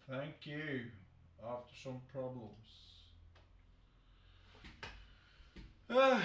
Thank you. After some problems. Ah,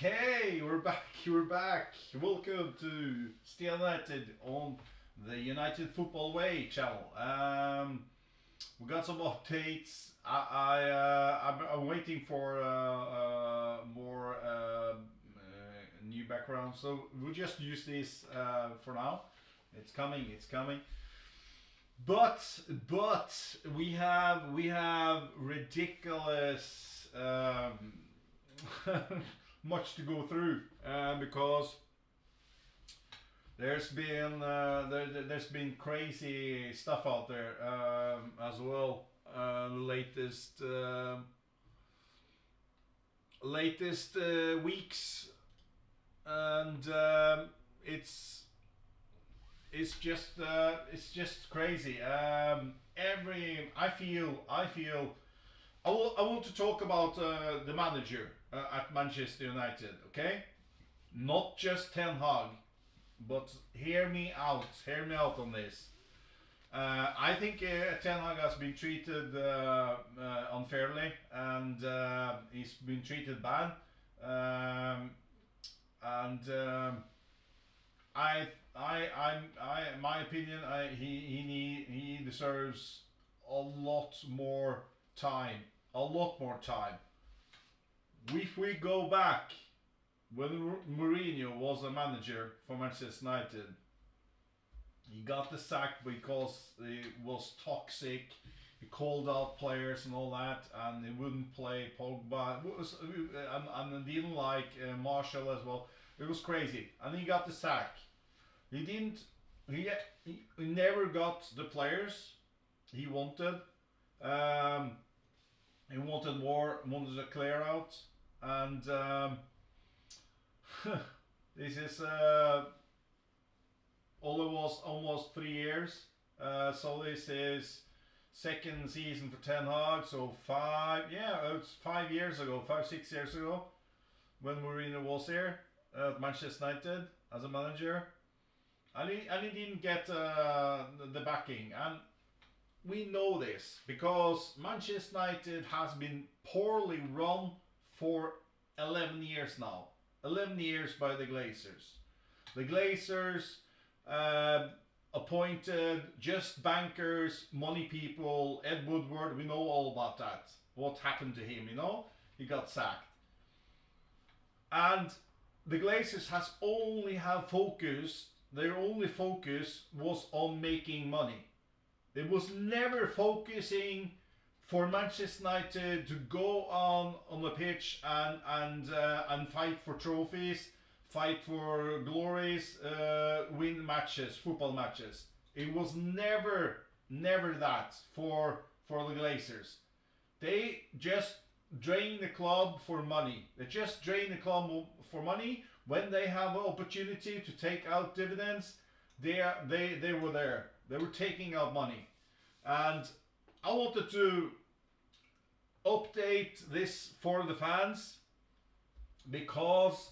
okay, we're back. We're back. Welcome to Stay United on the United Football Way channel. We got some updates. I'm waiting for more new background, so we'll just use this for now. It's coming. It's coming. But we have ridiculous much to go through because there's been crazy stuff out there as well. Latest weeks, and it's just crazy. I feel I want to talk about the manager at Manchester United. Okay, not just Ten Hag, but hear me out. Hear me out on this. I think Ten Hag has been treated unfairly, and he's been treated bad. Um, and my opinion, he deserves a lot more time, a lot more time. If we go back when Mourinho was a manager for Manchester United, He got the sack because he was toxic. He called out players and all that, and he wouldn't play Pogba. And didn't like Marshall as well. It was crazy, and he got the sack. He didn't. He never got the players he wanted. Um, he wanted more, wanted a clear out, and this is all it was almost 3 years. So this is second season for Ten Hag. So it's 5 years ago, 6 years ago, when Mourinho was here at Manchester United as a manager, and he didn't get the backing. And we know this because Manchester United has been poorly run for 11 years now. 11 years by the Glazers. The Glazers appointed just bankers, money people. Ed Woodward, we know all about that. What happened to him, He got sacked. And the Glazers has only have focused, their only focus was on making money. It was never focusing for Manchester United to go on the pitch and fight for trophies, fight for glories, win matches, football matches. It was never that for the Glazers. They just drain the club for money. They just drain the club for money. When they have an opportunity to take out dividends, they were there. They were taking out money. And I wanted to update this for the fans because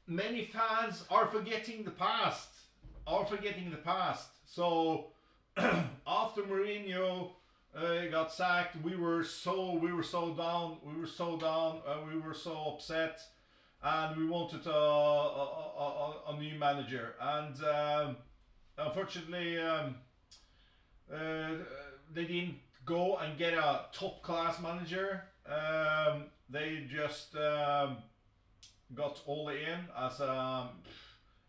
many fans are forgetting the past. So after Mourinho got sacked, we were so down, we were so upset, and we wanted a new manager. And unfortunately, they didn't go and get a top class manager. They just got Ole in as an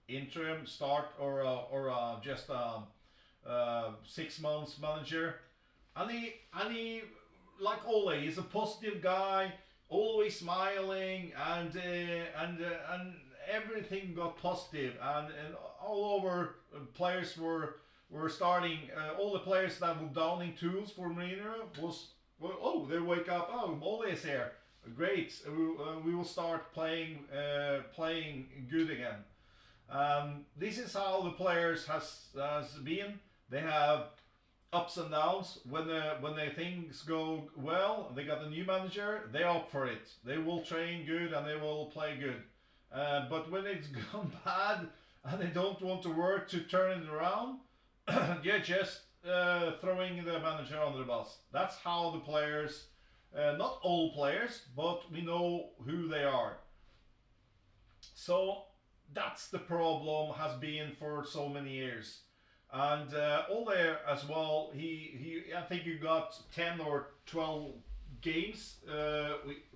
interim start or just a 6 months manager, and he like Ole, he's a positive guy, always smiling, and everything got positive, and all over players were starting. All the players that were downing tools for Mourinho they wake up. Oh, Ole is here. Great. We will start playing good again. This is how the players has been. They have ups and downs. When the things go well, they got a new manager. They're up for it. They will train good and they will play good. But when it's gone bad and they don't want to work to turn it around, you're just throwing the manager under the bus. That's how the players, not all players, but we know who they are. So that's the problem has been for so many years. And Ole as well, he I think he got 10 or 12 games,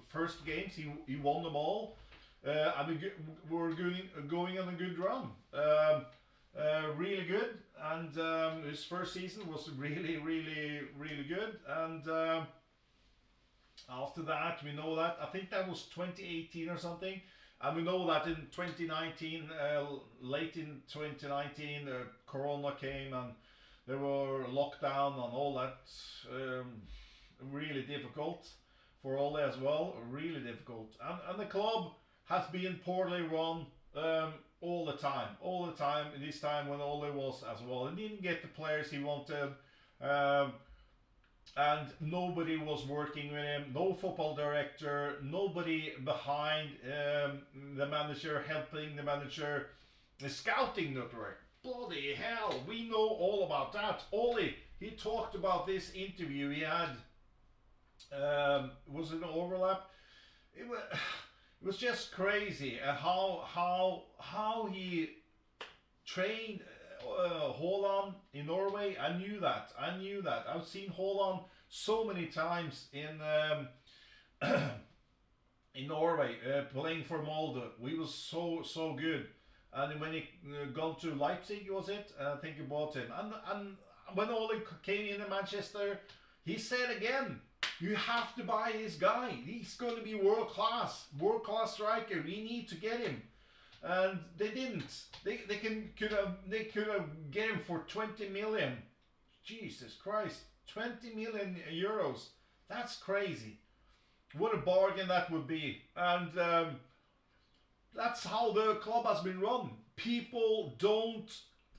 first games, he won them all. And we're going on a good run. Really good, and his first season was really good, and after that we know that I think that was 2018 or something, and we know that in 2019, late in 2019, Corona came and there were lockdown and all that, really difficult for Ole as well, really difficult, and the club has been poorly run. All the time. This time when Ole was as well, he didn't get the players he wanted, and nobody was working with him. No football director, nobody behind the manager, helping the manager. The scouting network, bloody hell, we know all about that. Ole, he talked about this interview he had. Was it an overlap? It was just crazy how he trained Haaland in Norway. I knew that. I've seen Haaland so many times in Norway, playing for Molde. We was so good, and when he gone to Leipzig, was it? I think he bought him. And when Ole came in Manchester, he said again, you have to buy this guy. He's going to be world class striker. We need to get him. And they didn't. They could have get him for 20 million. Jesus Christ, 20 million euros. That's crazy. What a bargain that would be. And that's how the club has been run. People don't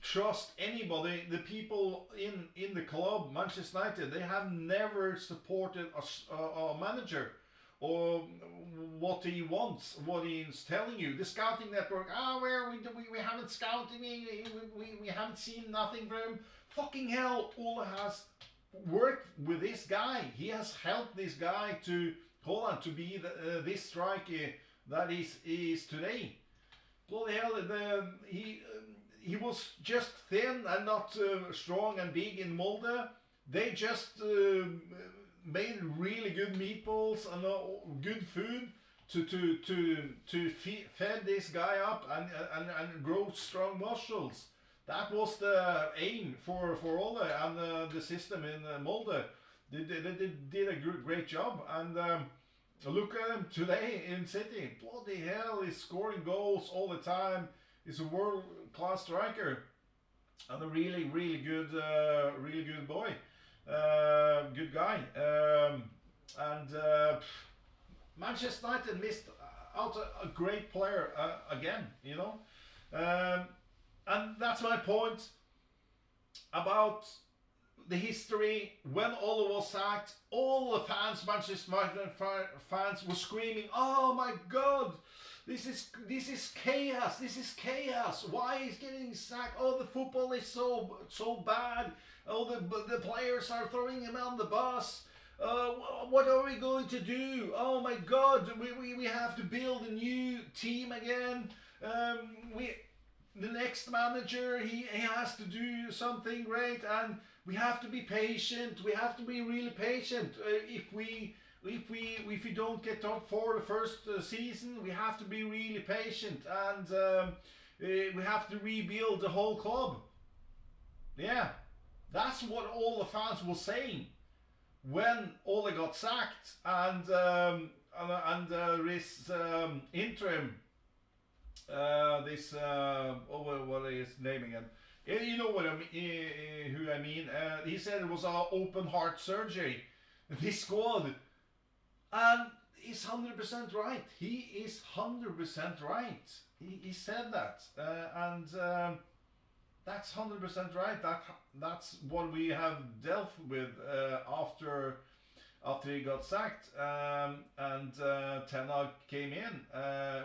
trust anybody. The people in the club, Manchester United, they have never supported a manager or what he wants, what he's telling you. The scouting network, we haven't scouted him, we haven't seen nothing from him. Fucking hell, Ole has worked with this guy. He has helped this guy to Holland to be this striker that is today. Bloody hell, he was just thin and not strong and big in Molde. They just made really good meatballs and good food to fed this guy up and grow strong muscles. That was the aim for Ole and the system in Molde. They did a great job, and look at him today in City. Bloody hell, he's scoring goals all the time. He's a world-class striker and a really good boy, good guy. Manchester United missed out a great player again, you know. And that's my point about the history. When Ole was sacked, all the fans, Manchester United fans, were screaming, "Oh my God, this is chaos! This is chaos! Why is getting sacked? Oh, the football is so bad. Oh, the players are throwing him on the bus. What are we going to do? Oh my God, we have to build a new team again. The next manager, he has to do something great, and we have to be patient. We have to be really patient. If we don't get top 4 the first season, we have to be really patient, and we have to rebuild the whole club." Yeah, that's what all the fans were saying when Ole got sacked, and this interim. What is his name again? You know what I mean, who I mean. He said it was an open heart surgery. This squad, and he's 100% right. He is 100% right. He said that, and that's 100% right. That's what we have dealt with after he got sacked, and Ten Hag came in,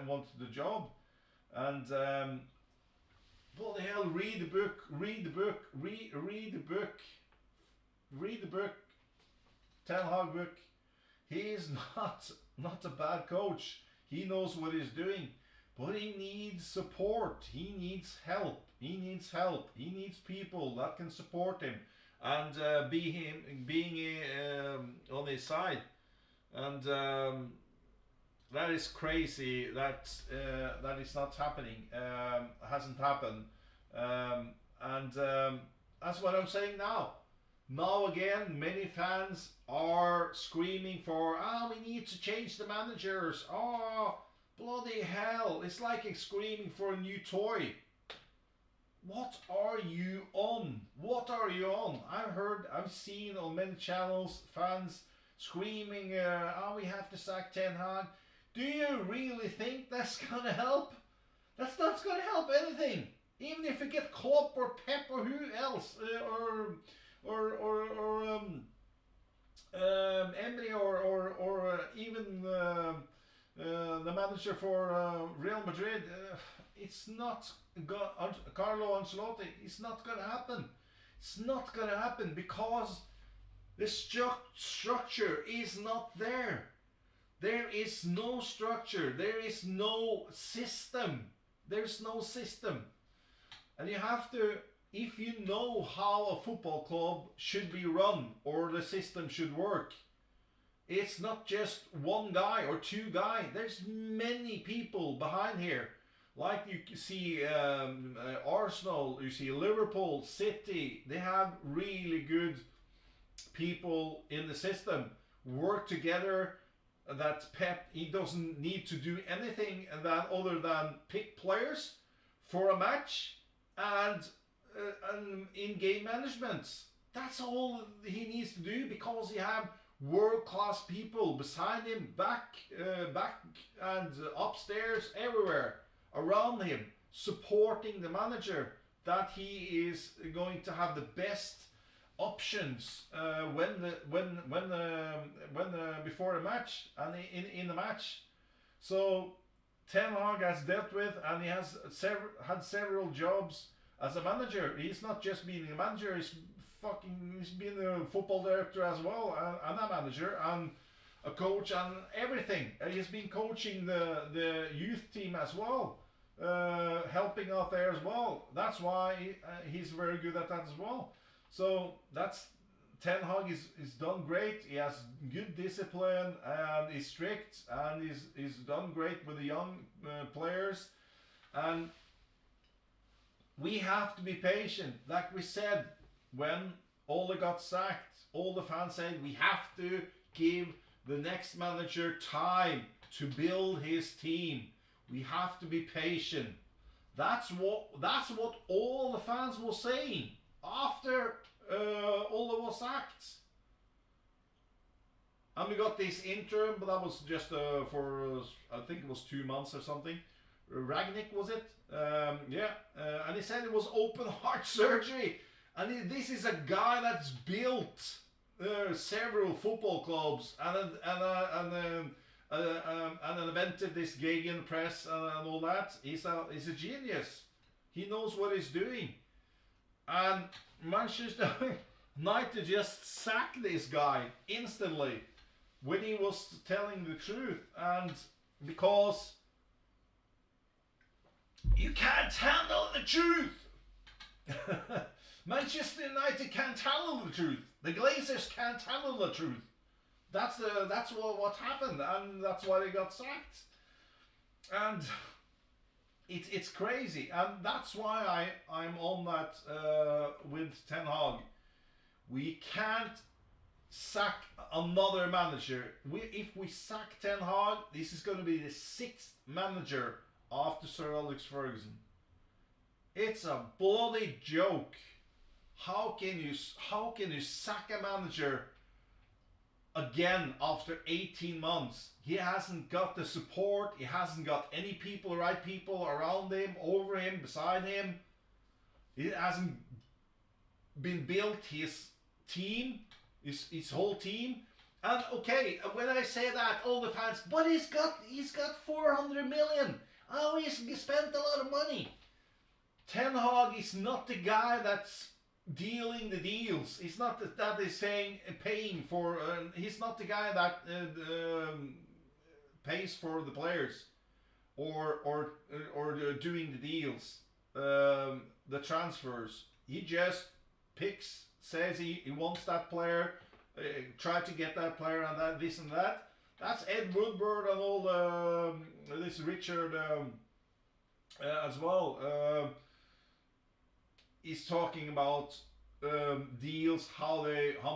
wanted the job. And bloody hell, read the book, read the book. Ten Hag book. He is not a bad coach. He knows what he's doing, but he needs support. He needs help. He needs people that can support him and being on his side. And that is crazy. That is not happening. Hasn't happened. And that's what I'm saying now. Now again, many fans are screaming for, we need to change the managers. Oh, bloody hell. It's like screaming for a new toy. What are you on? What are you on? I've seen on many channels fans screaming, we have to sack Ten Hag. Do you really think that's gonna help? That's not gonna help anything. Even if you get Klopp or Pep or who else, Emery or even the manager for Real Madrid, it's not Carlo Ancelotti. It's not gonna happen. It's not gonna happen because the structure is not there. There is no structure. There is no system. There's no system. And you have to, if you know how a football club should be run or the system should work, it's not just one guy or two guys. There's many people behind here Like you see Arsenal, you see Liverpool, City, they have really good people in the system, work together. That Pep, he doesn't need to do anything other than pick players for a match and in-game management. That's all he needs to do, because he have world-class people beside him, back and upstairs, everywhere around him, supporting the manager, that he is going to have the best options before the match and in the match. So Ten Hag has dealt with, and he has had several jobs as a manager. He's not just being a manager; he's been a football director as well, and a manager and a coach and everything. He's been coaching the youth team as well, helping out there as well. That's why he's very good at that as well. So that's Ten Hag is done great. He has good discipline and he's strict, and he's done great with the young players. And we have to be patient. Like we said, when Ole got sacked, all the fans said we have to give the next manager time to build his team. We have to be patient. That's what all the fans were saying after Ole was sacked. And we got this interim, but that was just for I think it was 2 months or something. Ragnick, was it? And he said it was open heart surgery. And this is a guy that's built several football clubs and invented this Gegenpress and all that. He's a genius. He knows what he's doing. And Manchester United just sacked this guy instantly when he was telling the truth. And because you can't handle the truth. Manchester United can't handle the truth. The Glazers can't handle the truth. That's what happened, and that's why they got sacked. And it's crazy, and that's why I'm on that with Ten Hag. We can't sack another manager. If we sack Ten Hag, this is going to be the 6th manager after Sir Alex Ferguson. It's a bloody joke. How can you sack a manager again after 18 months? He hasn't got the support. He hasn't got any people, right people around him, over him, beside him. It hasn't been built his team, his whole team. And okay, when I say that, all the fans, but he's got 400 million. Oh, he's spent a lot of money. Ten Hag is not the guy that's dealing the deals. He's not that is paying for. He's not the guy that pays for the players, or doing the deals, the transfers. He just picks, says he wants that player, try to get that player and that, this and that. That's Ed Woodward and all this Richard as well. He's talking about deals, how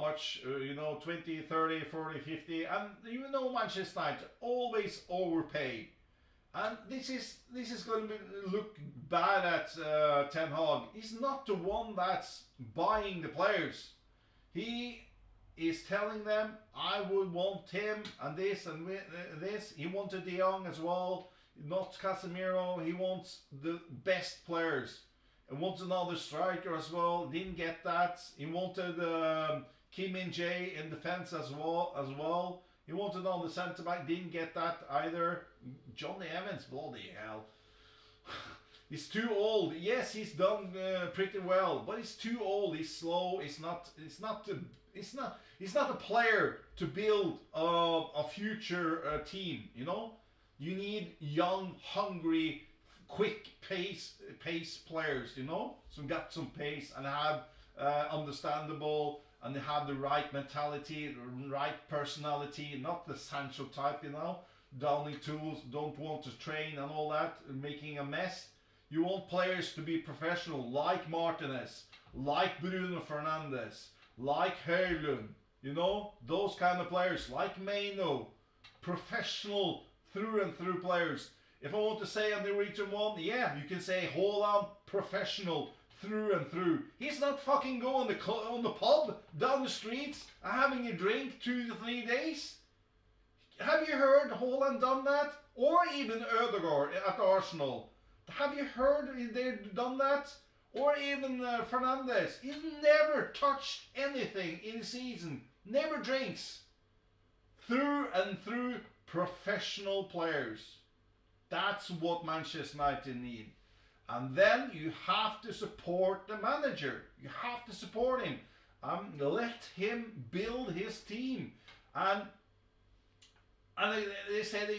much, 20, 30, 40, 50, and Manchester United always overpay. And this is going to look bad at Ten Hag. He's not the one that's buying the players. He is telling them, I would want him and this and this. He wanted De Jong as well, not Casemiro. He wants the best players. He wants another striker as well. Didn't get that. He wanted Kim Min-jae in defense as well. He wanted on the centre back. Didn't get that either. Johnny Evans, bloody hell. He's too old. Yes, he's done pretty well, but he's too old. He's slow. He's not a player to build a future team. You need young, hungry, quick pace players. So got some pace and have understandable, and they have the right mentality, the right personality, not the Sancho type. downing tools, don't want to train and all that, making a mess. You want players to be professional, like Martinez, like Bruno Fernandes, like Højlund, you know, those kind of players, like Maino, professional through and through players. If I want to say on the Region 1, yeah, you can say Haaland, professional through and through. He's not fucking going on the pub down the streets and having a drink 2 to 3 days. Have you heard Haaland done that? Or even Ødegaard at Arsenal. Have you heard they've done that? Or even Fernandes. He's never touched anything in the season. Never drinks. Through and through professional players. That's what Manchester United need. And then you have to support the manager. You have to support him. Let him build his team. And they said,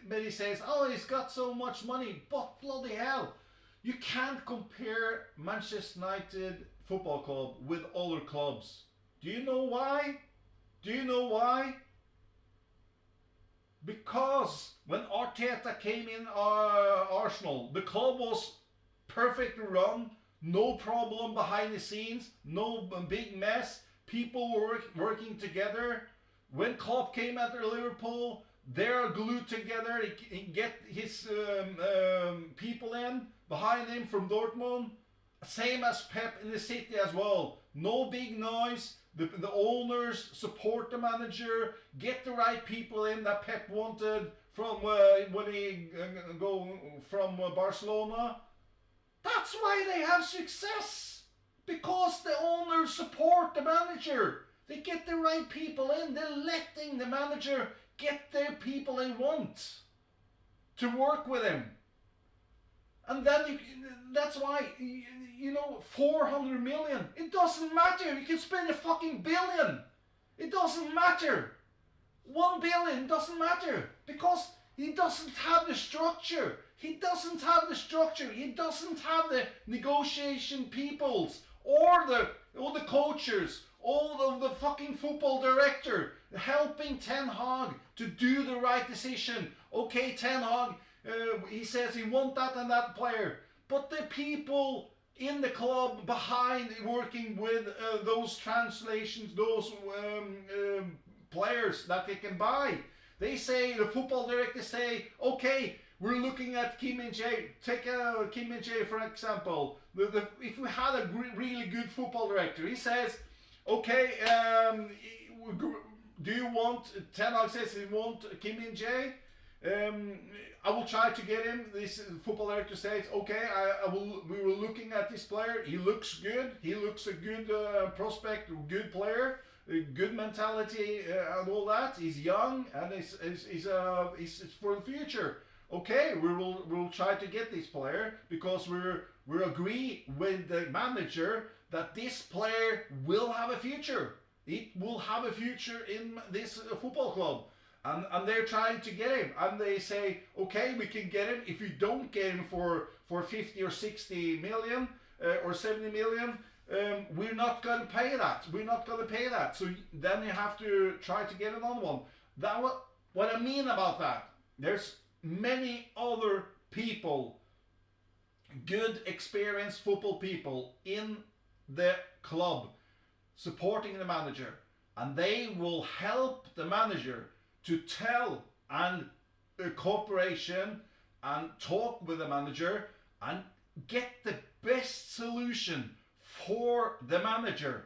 but he says, oh, he's got so much money. But bloody hell, you can't compare Manchester United Football Club with other clubs. Do you know why? Do you know why? Because when Arteta came in Arsenal, the club was perfectly run, no problem behind the scenes, no big mess, people were working together. When Klopp came at Liverpool, they're glued together. He get his people in behind him from Dortmund. Same as Pep in the City as well. No big noise. The owners support the manager. Get the right people in that Pep wanted from when he go from Barcelona. That's why they have success. Because the owners support the manager. They get the right people in. They're letting the manager get their people they want to work with him. And then that's why, you know, 400 million. It doesn't matter. You can spend a fucking billion. It doesn't matter. 1 billion doesn't matter. Because he doesn't have the structure. He doesn't have the structure. He doesn't have the negotiation peoples or the coaches, all of the fucking football director helping Ten Hag to do the right decision. Okay, Ten Hag, he says he wants that and that player, but the people in the club behind working with those translations, those players that they can buy, they say, the football director say, okay, we're looking at Kim Min-jae. Take Kim Min-jae for example. If we had a really good football director, he says, okay, do you want, Ten Hag says he want Kim Min-jae. I will try to get him. This football director says, okay, we were looking at this player. He looks good. He looks a good prospect, good player, a good mentality and all that. He's young and he's for the future. Okay, we'll try to get this player because we agree with the manager that this player will have a future. It will have a future in this football club. And they're trying to get him. And they say, okay, we can get him. If you don't get him for 50 or 60 million or 70 million, we're not going to pay that. We're not going to pay that. So then you have to try to get another one. What I mean about that, there's many other people, good experienced football people in the club supporting the manager, and they will help the manager to tell and cooperation and talk with the manager and get the best solution for the manager,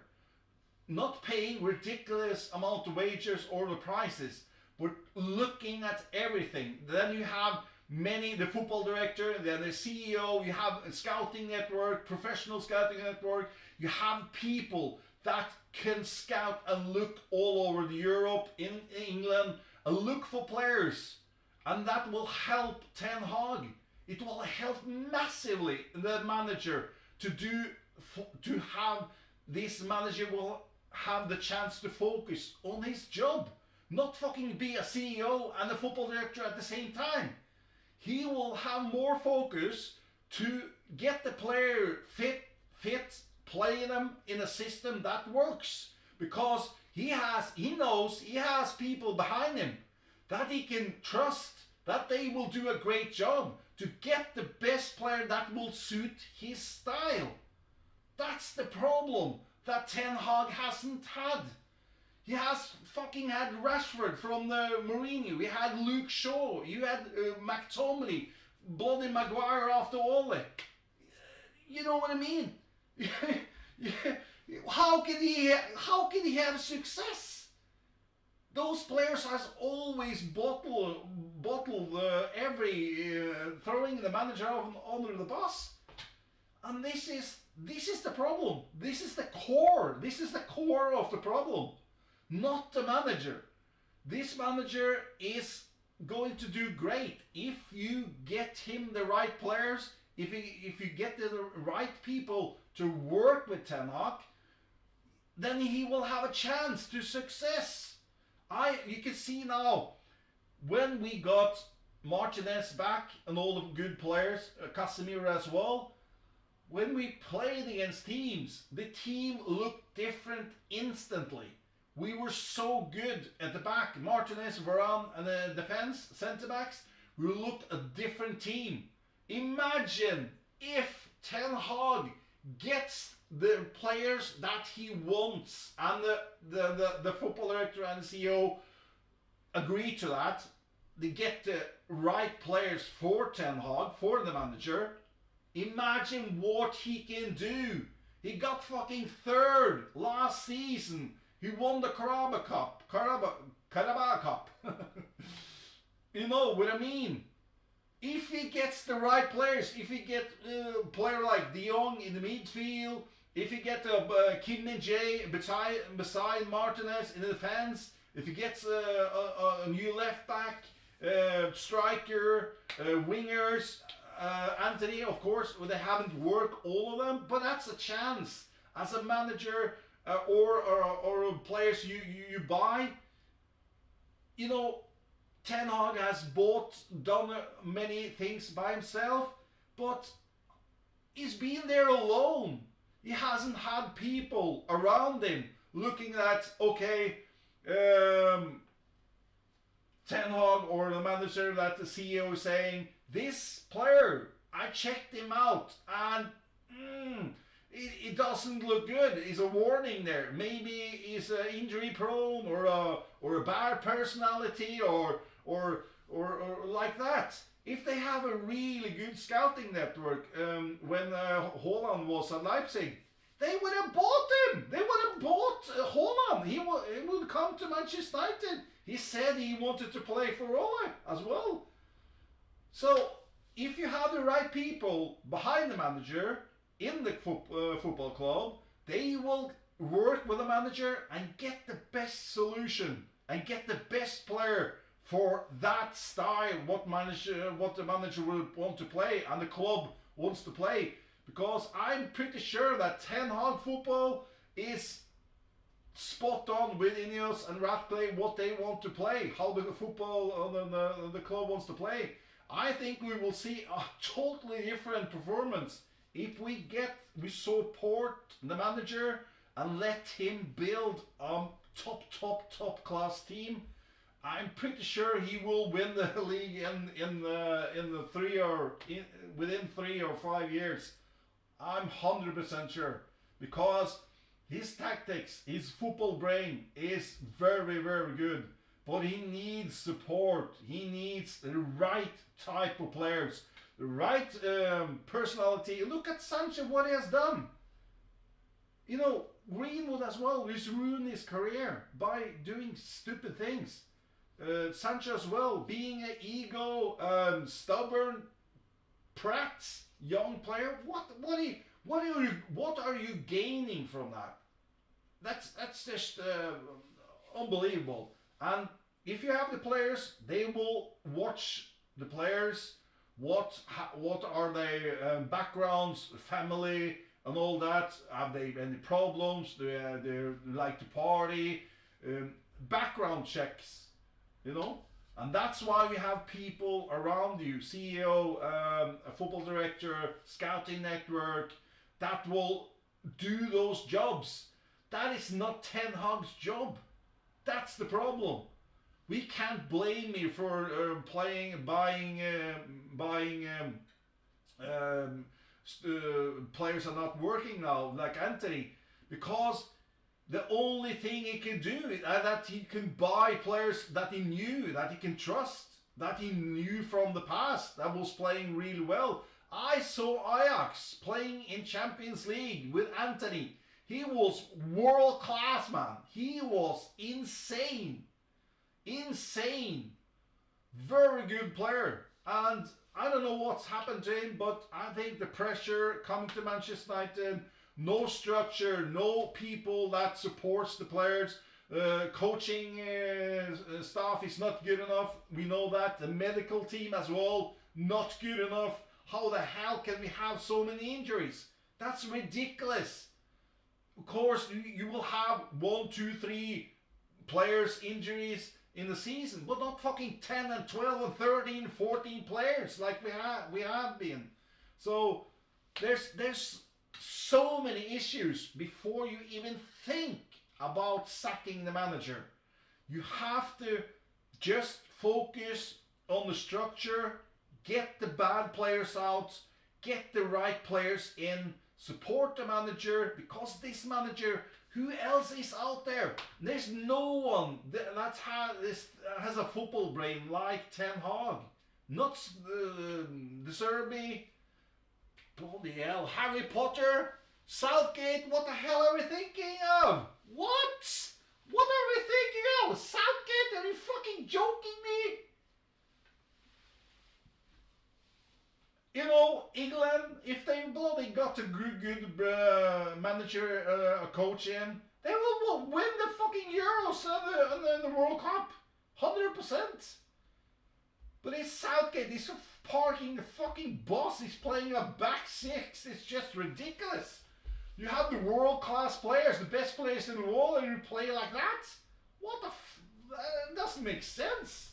not paying ridiculous amount of wages or the prices, but looking at everything. Then you have the football director, then the CEO, you have a scouting network, professional scouting network, you have people that can scout and look all over Europe, in England, and look for players. And that will help Ten Hag. It will help massively the manager to have this manager will have the chance to focus on his job. Not fucking be a CEO and a football director at the same time. He will have more focus to get the player fit, play them in a system that works. Because he knows he has people behind him that he can trust, that they will do a great job to get the best player that will suit his style. That's the problem that Ten Hag hasn't had. He has fucking had Rashford from the Mourinho. He had Luke Shaw. You had McTominay, Bloody Maguire after Ole. You know what I mean? How can he have success? Those players has always bottled every throwing the manager under the bus, and this is the problem. This is the core. This is the core of the problem, not the manager. This manager is going to do great if you get him the right players. If you get the right people to work with Ten Hag, then he will have a chance to success. You can see now, when we got Martinez back and all the good players, Casemiro as well, when we played against teams, the team looked different instantly. We were so good at the back, Martinez, Varane and the defense, centre-backs, we looked a different team. Imagine if Ten Hag gets the players that he wants and the football director and the CEO agree to that. They get the right players for Ten Hag, for the manager. Imagine what he can do. He got fucking third last season. He won the Carabao Cup. You know what I mean? If he gets the right players, if he get a player like De Jong in the midfield, if he get Kim Min-jae beside Martinez in the defense, if he gets a new left back, striker, wingers, Anthony, of course, they haven't worked all of them, but that's a chance as a manager or players you buy. You know, Ten Hag has done many things by himself, but he's been there alone. He hasn't had people around him looking at, okay, Ten Hag or the manager, that the CEO is saying, this player, I checked him out and it doesn't look good. It's a warning there. Maybe he's injury prone or a bad personality or like that. If they have a really good scouting network, when Haaland was at Leipzig, they would have bought him. They would have bought Haaland. He would come to Manchester United. He said he wanted to play for Ole as well. So if you have the right people behind the manager in the football club, they will work with the manager and get the best solution and get the best player for that style, what the manager will want to play and the club wants to play. Because I'm pretty sure that Ten Hag football is spot on with Ineos and Ratcliffe, what they want to play, how the football the club wants to play. I think we will see a totally different performance if we support the manager and let him build a top class team. I'm pretty sure he will win the league within 3 or 5 years. I'm 100% sure, because his tactics, his football brain is very, very good. But he needs support. He needs the right type of players, the right personality. Look at Sancho, what he has done. You know, Greenwood as well, he's ruined his career by doing stupid things. Sancho as well, being an ego, stubborn, prat, young player. What are you gaining from that? That's just unbelievable. And if you have the players, they will watch the players. What are their backgrounds, family, and all that? Have they any problems? Do they like to party? Background checks, you know. And that's why we have people around you, CEO, a football director, scouting network, that will do those jobs. That is not Ten Hag's job. That's the problem. We can't blame me for buying players are not working now, like Anthony, because the only thing he can do is that he can buy players that he knew, that he can trust, that he knew from the past, that was playing really well. I saw Ajax playing in Champions League with Anthony. He was world class, man. He was insane. Insane. Very good player. And I don't know what's happened to him, but I think the pressure coming to Manchester United, no structure, no people that supports the players, coaching staff is not good enough. We know that. The medical team as well, not good enough. How the hell can we have so many injuries? That's ridiculous. Of course, you will have 1, 2, 3 players injuries in the season, but not fucking 10 and 12 and 13, 14 players like we have been. So there's so many issues before you even think about sacking the manager. You have to just focus on the structure, get the bad players out, get the right players in, support the manager, because this manager, who else is out there? There's no one that has a football brain like Ten Hag. Not the Serbi, bloody hell, Harry Potter, Southgate. What the hell are we thinking of? What? What are we thinking of? Southgate? Are you fucking joking me? You know, England, if they bloody got a good manager, a coach in, they will win the fucking Euros and the World Cup. 100%. But it's Southgate, he's parking the fucking boss, he's playing a back six. It's just ridiculous. You have the world class players, the best players in the world, and you play like that? What the it doesn't make sense.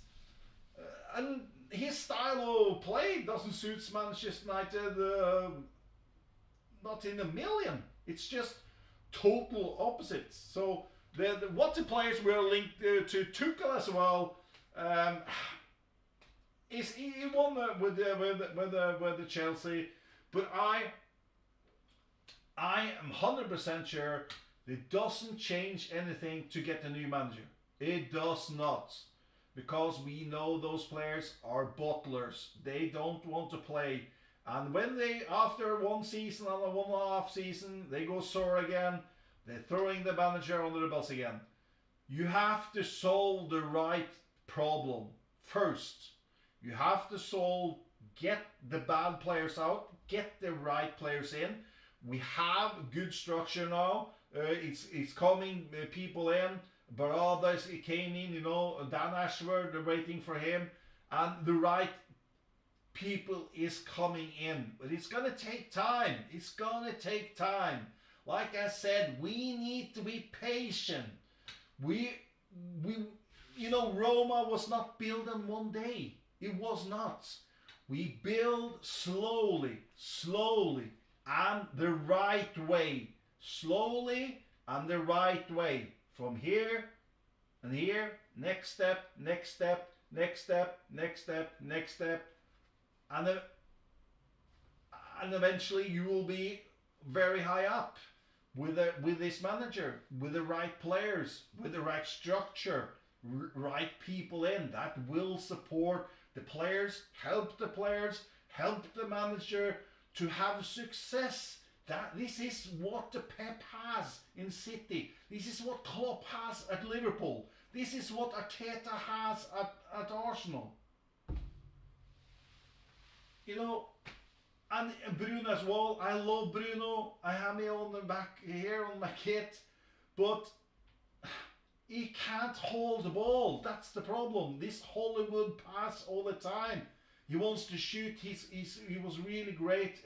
And his style of play doesn't suit Manchester United, not in a million. It's just total opposites. So what the players were linked to Tuchel as well. He won with the Chelsea, but I am 100% sure it doesn't change anything to get a new manager. It does not. Because we know those players are bottlers. They don't want to play. And when they, after one season and a 1.5 season, they go sore again, they're throwing the manager under the bus again. You have to solve the right problem first. You have to get the bad players out, get the right players in. We have good structure now. It's coming people in. Baradas, he came in, you know, Dan Ashworth, they're waiting for him, and the right people is coming in. But it's gonna take time. It's gonna take time. Like I said, we need to be patient. We you know, Roma was not built in one day. It was not. We build slowly, and the right way. Slowly and the right way. From here and here, next step, next step, next step, next step, next step, and eventually you will be very high up with this manager, with the right players, with the right structure, right people in that will support the players, help the manager to have success. This is what the Pep has in City. This is what Klopp has at Liverpool. This is what Arteta has at Arsenal. You know, and Bruno as well. I love Bruno. I have him on the back here on my kit, but he can't hold the ball. That's the problem. This Hollywood pass all the time. He wants to shoot. He was really great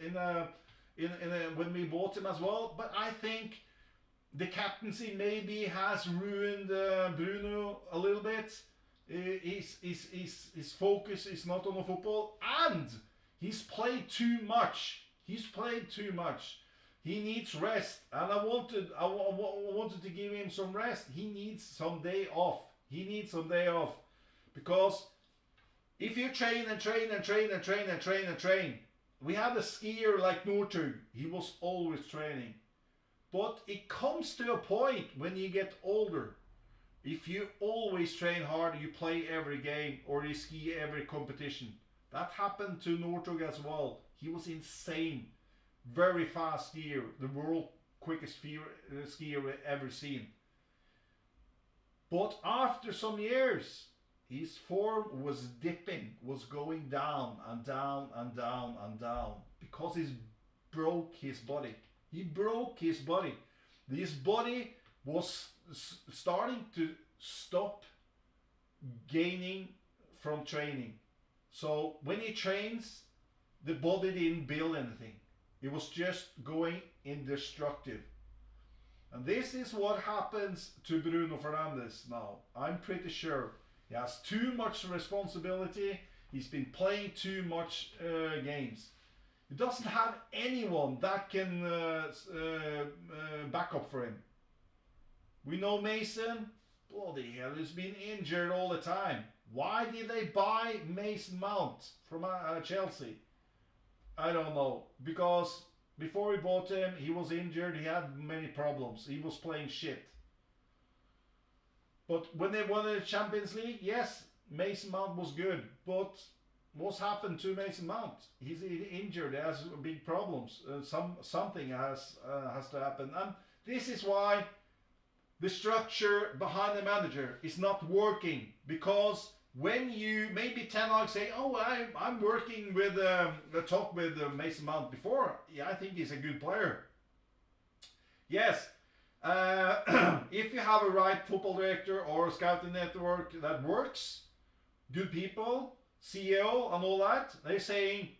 when we bought him as well, but I think the captaincy maybe has ruined Bruno a little bit. His focus is not on the football, and he's played too much. He needs rest, and I wanted to give him some rest. He needs some day off. Because if you train and train and train and train and train and train, we had a skier like Northug, he was always training. But it comes to a point when you get older, if you always train hard, you play every game or you ski every competition. That happened to Northug as well. He was insane. Very fast skier. The world quickest skier we've ever seen. But after some years, his form was dipping, was going down and down and down and down. Because he broke his body. He broke his body. His body was starting to stop gaining from training. So when he trains, the body didn't build anything. It was just going indestructible. And this is what happens to Bruno Fernandes now. I'm pretty sure he has too much responsibility. He's been playing too much games. He doesn't have anyone that can back up for him. We know Mason, bloody hell, he's been injured all the time. Why did they buy Mason Mount from Chelsea? I don't know. Because before we bought him, he was injured, he had many problems. He was playing shit. But when they won the Champions League, yes, Mason Mount was good. But what's happened to Mason Mount? He's injured, he has big problems. Something has to happen. And this is why the structure behind the manager is not working. Because when you, maybe Ten Hag say, oh, I'm working with, the talk with Mason Mount before. Yeah, I think he's a good player. Yes, if you have a right football director or a scouting network that works, good people, CEO and all that, they're saying,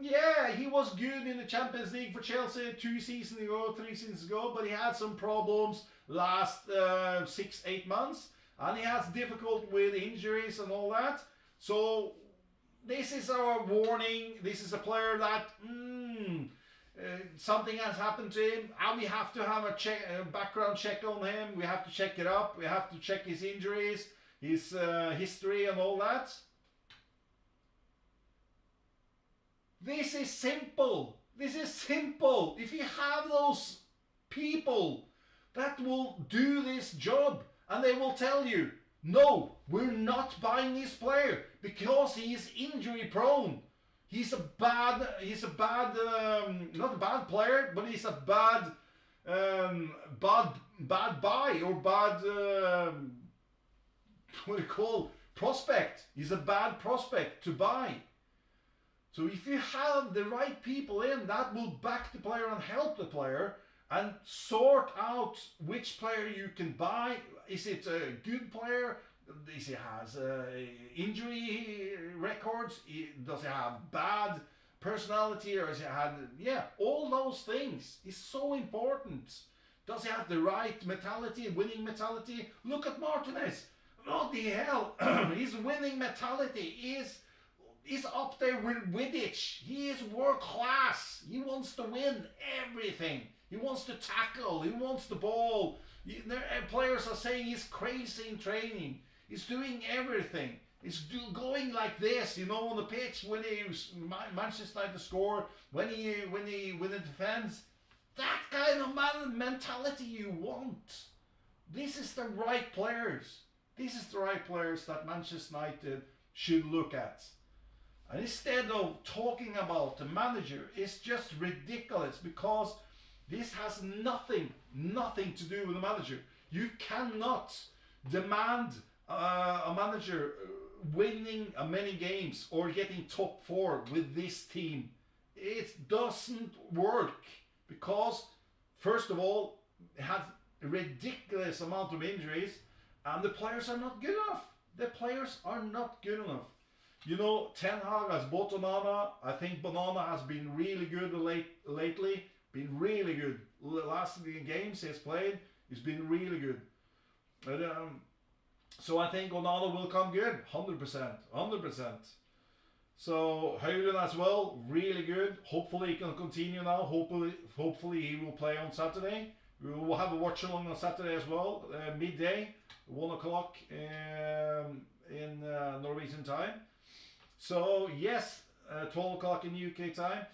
yeah, he was good in the Champions League for Chelsea 2 seasons ago, 3 seasons ago, but he had some problems last 6-8 months, and he has difficult with injuries and all that. So this is our warning. This is a player that something has happened to him, and we have to have a background check on him. We have to check it up. We have to check his injuries, his history and all that. This is simple. This is simple. If you have those people that will do this job and they will tell you, no, we're not buying this player because he is injury prone. He's a bad, not a bad player, but he's a bad buy or bad, what do you call, prospect. He's a bad prospect to buy. So if you have the right people in, that will back the player and help the player and sort out which player you can buy. Is it a good player? Does he has injury records? Does he have bad personality, or does he have, yeah, all those things is so important. Does he have the right mentality, winning mentality? Look at Martinez. Bloody hell, his winning mentality is up there with Vidic. He is world class. He wants to win everything. He wants to tackle. He wants the ball. Players are saying he's crazy in training. He's doing everything. He's going like this, you know, on the pitch when he Manchester United score, when he defends. That kind of mentality you want. This is the right players. This is the right players that Manchester United should look at. And instead of talking about the manager, it's just ridiculous, because this has nothing to do with the manager. You cannot demand a manager winning many games or getting top 4 with this team. It doesn't work, because first of all, it has a ridiculous amount of injuries, and the players are not good enough. The players are not good enough. You know, Ten Hag has bought Onana. I think Onana has been really good lately. Been really good. Last games he's played, he's been really good. But, so I think Onana will come good. 100%. So Høyland as well, really good. Hopefully he can continue now. Hopefully he will play on Saturday. We will have a watch along on Saturday as well, midday, 1 o'clock in Norwegian time. So yes, 12 o'clock in UK time,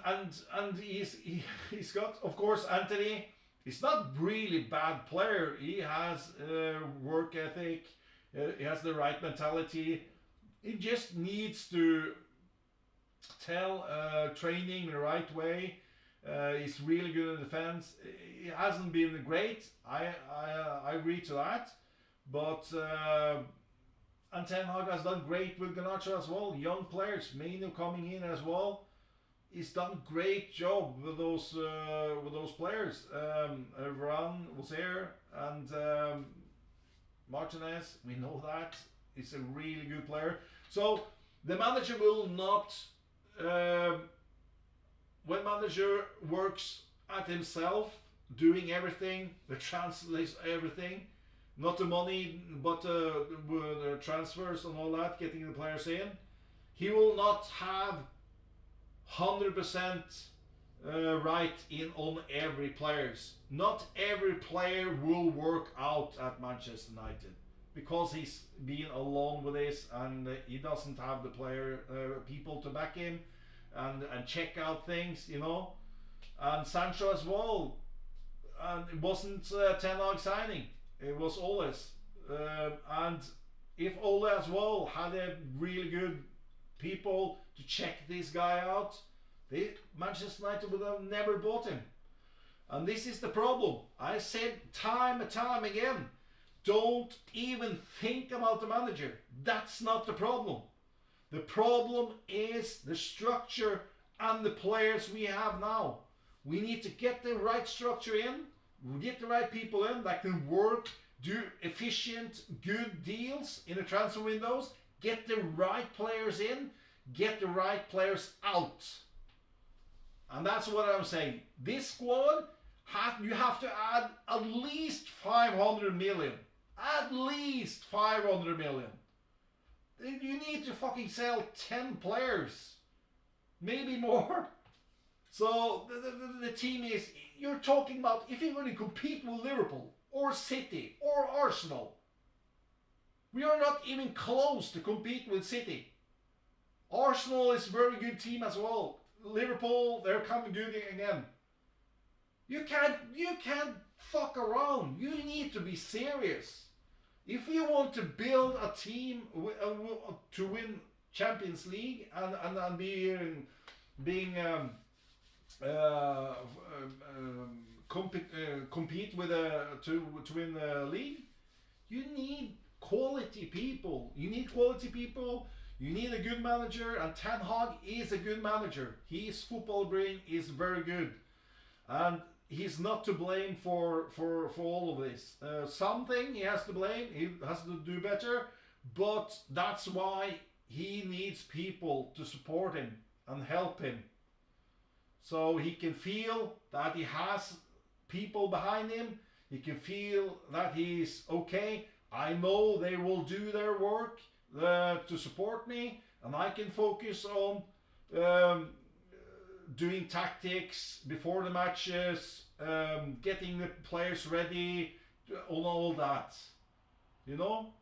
and he's got, of course, Anthony. He's not really bad player. He has work ethic. He has the right mentality. He just needs to tell training the right way. He's really good in defense. He hasn't been great. I agree to that, but. And Ten Hag has done great with Garnacho as well. Young players, Mainu coming in as well. He's done great job with those players. Varane was here, and Martinez. We know that he's a really good player. So the manager will not. When manager works at himself, doing everything, the translates everything. Not the money, but the transfers and all that, getting the players in. He will not have 100% right in on every players. Not every player will work out at Manchester United because he's been alone with this, and he doesn't have the people to back him and check out things, you know. And Sancho as well. And it wasn't Ten Hag signing. It was Ole's. And if Ole as well had a really good people to check this guy out, Manchester United would have never bought him. And this is the problem. I said time and time again, don't even think about the manager. That's not the problem. The problem is the structure and the players we have now. We need to get the right structure in. We get the right people in that can work, do efficient, good deals in the transfer windows, get the right players in, get the right players out. And that's what I'm saying. This squad, you have to add at least 500 million. At least 500 million. You need to fucking sell 10 players. Maybe more. So the team is, you're talking about, if you're going to compete with Liverpool or City or Arsenal, we are not even close to compete with City. Arsenal is a very good team as well. Liverpool, they're coming good again. You can't fuck around. You need to be serious. If you want to build a team to win Champions League and being compete with to win the league, you need quality people. You need quality people. You need a good manager, and Ten Hag is a good manager. His football brain is very good, and he's not to blame for all of this. Something he has to blame. He has to do better, but that's why he needs people to support him and help him, so he can feel that he has people behind him. He can feel that he's okay. I know they will do their work to support me, and I can focus on doing tactics before the matches, getting the players ready, on all that. You know,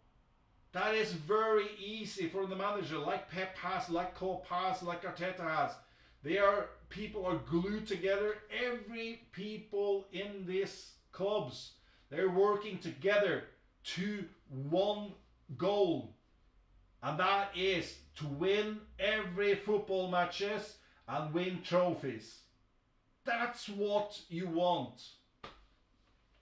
that is very easy for the manager, like Pep has, like Klopp has, like Arteta has. People are glued together. Every people in these clubs, they're working together to one goal, and that is to win every football matches and win trophies. That's what you want.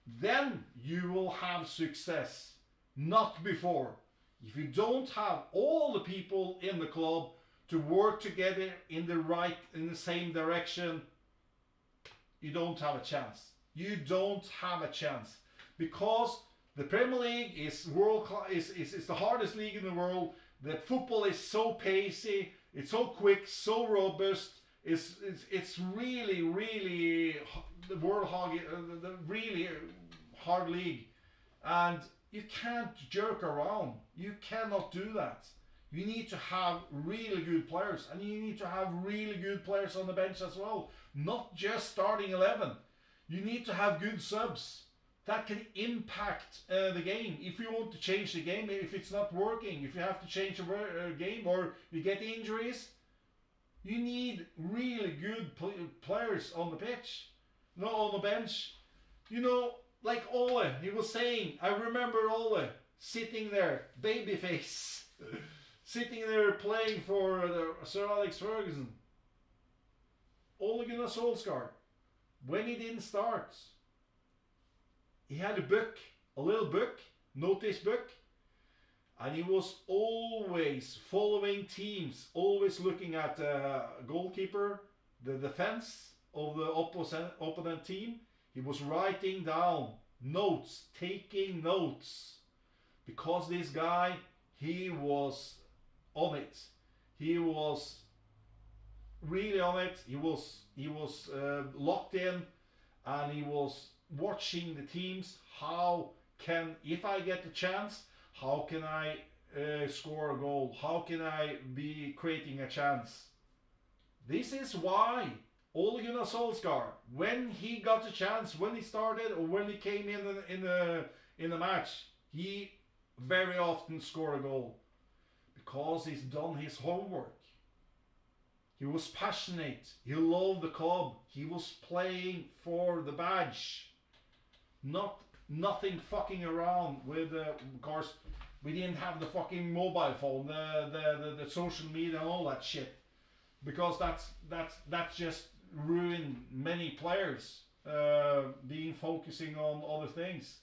Then you will have success, not before. If you don't have all the people in the club to work together in the same direction, you don't have a chance. You don't have a chance, because the Premier League is world class. Is the hardest league in the world. The football is so pacey. It's so quick, so robust. It's really the the really hard league, and you can't jerk around. You cannot do that. You need to have really good players, and you need to have really good players on the bench as well. Not just starting 11. You need to have good subs that can impact the game. If you want to change the game, if it's not working, if you have to change a game or you get injuries, you need really good players on the pitch, not on the bench. You know, like Ole, he was saying, I remember Ole sitting there, babyface, sitting there playing for Sir Alex Ferguson. Ole Gunnar Solskjaer, when he didn't start, he had a book, a little book, notice book, and he was always following teams, always looking at the goalkeeper, the defense of the opponent team. He was writing down notes, taking notes, because this guy, he was on it. He was really on it. He was locked in, and he was watching the teams. How can, if I get the chance, how can I score a goal? How can I be creating a chance? This is why Ole Gunnar Solskjaer, when he got a chance, when he started or when he came in the match, he very often scored a goal because he's done his homework. He was passionate. He loved the club. He was playing for the badge. Nothing fucking around with, of course, we didn't have the fucking mobile phone, the social media and all that shit. Because that's just ruined many players, being focusing on other things.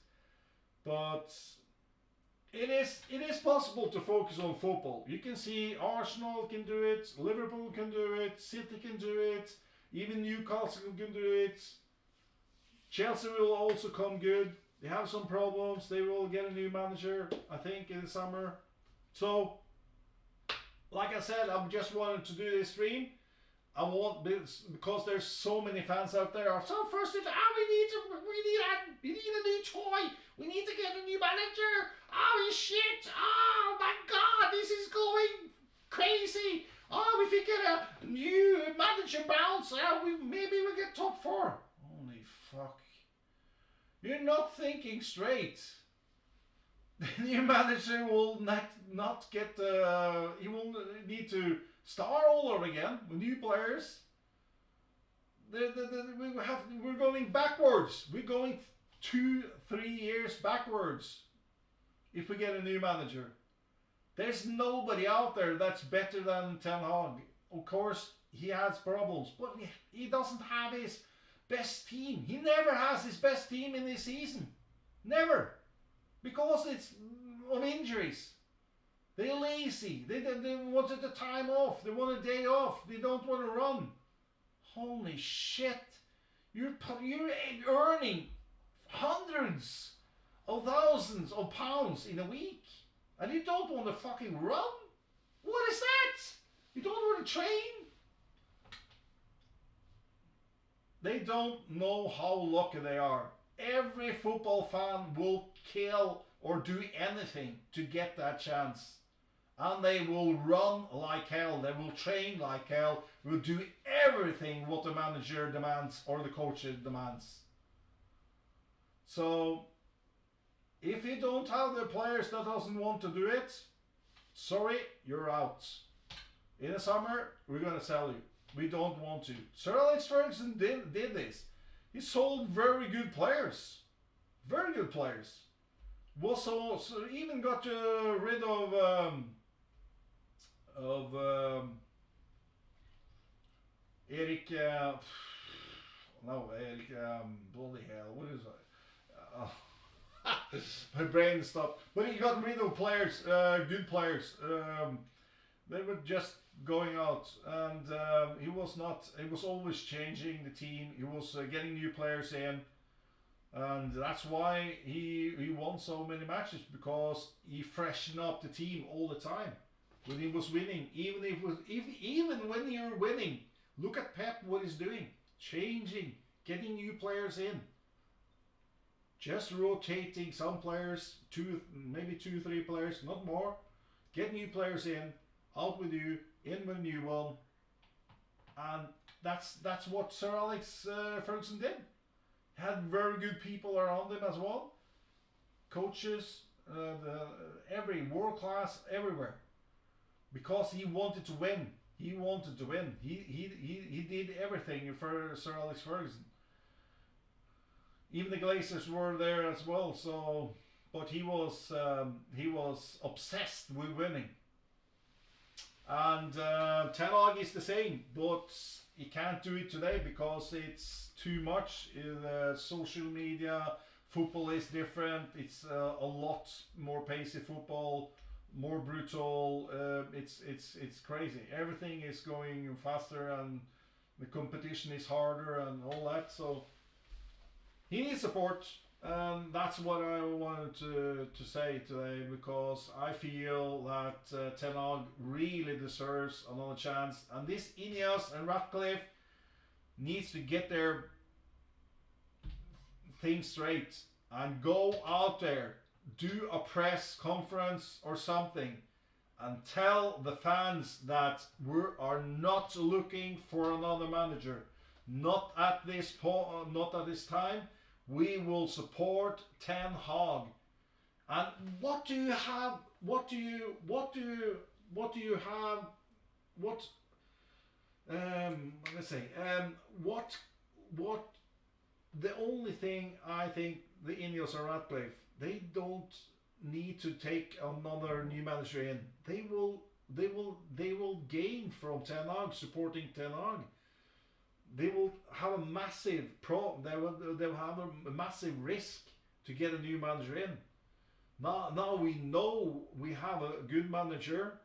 But it is possible to focus on football. You can see Arsenal can do it, Liverpool can do it, City can do it, even Newcastle can do it. Chelsea will also come good. They have some problems. They will get a new manager, I think, in the summer. So, like I said, I just wanted to do this stream. I want this because there's so many fans out there. So first, we need a new toy. We need to get a new manager. Oh shit! Oh my god, this is going crazy. Oh, if we get a new manager bounce, maybe we get top 4. Holy fuck! You're not thinking straight. The new manager will not get. He will need to start all over again with new players. We're going backwards. We're going 2-3 years backwards if we get a new manager. There's nobody out there that's better than Ten Hag. Of course, he has problems, but he doesn't have his best team. He never has his best team in this season. Never. Because it's of injuries. They're lazy. They wanted the time off. They want a day off. They don't want to run. Holy shit. You're earning hundreds of thousands of pounds in a week. And you don't want to fucking run? What is that? You don't want to train? They don't know how lucky they are. Every football fan will kill or do anything to get that chance. And they will run like hell. They will train like hell. Will do everything what the manager demands or the coach demands. So, if you don't have the players that doesn't want to do it, sorry, you're out. In the summer, we're going to sell you. We don't want to. Sir Alex Ferguson did this. He sold very good players. Very good players. So even got rid of Eric. Eric. Bloody hell! What is that? My brain stopped. But he got rid of players, good players. They were just going out, and he was not. He was always changing the team. He was getting new players in. And that's why he won so many matches, because he freshened up the team all the time. When he was winning, even when you're winning, look at Pep, what he's doing. Changing, getting new players in. Just rotating some players, maybe 2-3 players, not more. Get new players in, out with you, in with a new one. And that's what Sir Alex Ferguson did. Had very good people around him as well, coaches, every world class everywhere, because he wanted to win. He wanted to win. He did everything for Sir Alex Ferguson. Even the Glazers were there as well. So, but he was obsessed with winning. And Ten Hag is the same, but he can't do it today because it's too much. Social media, football is different. It's a lot more pacey football, more brutal. It's crazy. Everything is going faster, and the competition is harder, and all that. So he needs support. That's what I wanted to say today, because I feel that Ten Hag really deserves another chance, and this Ineos and Ratcliffe needs to get their things straight and go out there, do a press conference or something, and tell the fans that we are not looking for another manager, not at this not at this time. We will support Ten Hag. And what do you have? What do you have? What let's say what the only thing I think the Ineos and Ratcliffe, they don't need to take another new manager in. They will gain from Ten Hag, supporting Ten Hag. They will have a massive they will have a massive risk to get a new manager in. Now we know we have a good manager,